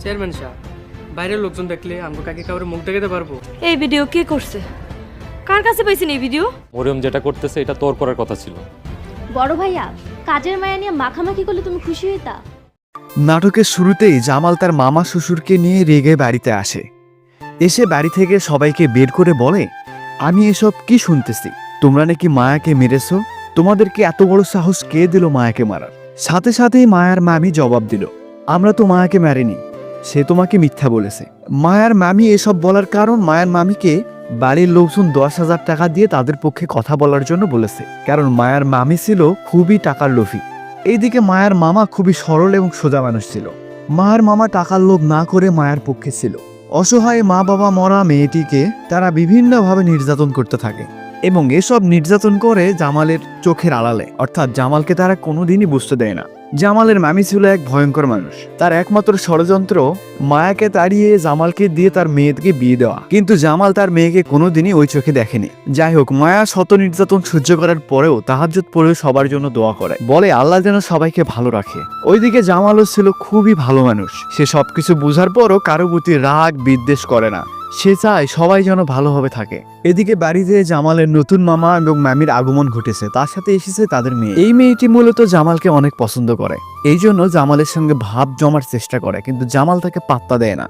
Chairman সাহেব, বাইরের লোকজন দেখলে আমাকে কাকে কাউরে মুখ দেখাতে পারবো? এই ভিডিও কে করছে? কার কাছে পাইছেন এই ভিডিও? মরিয়ম যেটা করতেছে এটা তোর করার কথা ছিল। বড় ভাইয়া, কাজের মায়া নিয়ে মাখামাখি করলে তুমি খুশি হইতা? নাটকের শুরুতেই জামাল তার মামা শ্বশুরকে নিয়ে রেগে বাড়িতে আসে। এসে বাড়ি থেকে সবাইকে বের করে বলে, আমি এসব কি শুনতেছি? তোমরা নাকি মায়াকে মেরেছো? তোমাদেরকে এত বড় সাহস কে দিল মায়াকে মারার? সাথে সাথেই মায়ার মামি জবাব দিল, আমরা তো মায়াকে মারিনি, সে তোমাকে মিথ্যা বলেছে। মায়ার মামি এসব বলার কারণ মায়ার মামিকে বাড়ির লোকজন 10,000 টাকা দিয়ে তাদের পক্ষে কথা বলার জন্য বলেছে, কারণ মায়ার মামি ছিল খুবই টাকার লোভী। এইদিকে মায়ার মামা খুবই সরল এবং সোজা মানুষ ছিল। মায়ের মামা টাকার লোভ না করে মায়ের পক্ষে ছিল। অসহায় মা বাবা মরা মেয়েটিকে তারা বিভিন্নভাবে নির্যাতন করতে থাকে এবং এসব নির্যাতন করে জামালের চোখের আড়ালে, অর্থাৎ জামালকে তারা কোনোদিনই বুঝতে দেয় না। জামালের মামি ছিল এক ভয়ঙ্কর মানুষ। তার একমাত্র ষড়যন্ত্র মায়াকে তাড়িয়ে জামালকে দিয়ে তার মেয়েকে বিয়ে দেওয়া, কিন্তু জামাল তার মেয়েকে কোনোদিনই ওই চোখে দেখেনি। যাই হোক, মায়া শত নির্যাতন সহ্য করার পরেও তাহাজ্জুদ পড়ে সবার জন্য দোয়া করে, বলে আল্লাহ যেন সবাইকে ভালো রাখে। ওইদিকে জামালও ছিল খুবই ভালো মানুষ। সে সবকিছু বুঝার পরও কারো প্রতি রাগ বিদ্বেষ করে না। সে চায় সবাই যেন ভালোভাবে থাকে। এদিকে বাড়িতে জামালের নতুন মামা এবং মামির আগমন ঘটেছে, তার সাথে এসেছে তাদের মেয়ে। এই মেয়েটি মূলত জামালকে অনেক পছন্দ করে, এই জন্য জামালের সঙ্গে ভাব জমার চেষ্টা করে, কিন্তু জামাল তাকে পাত্তা দেয় না।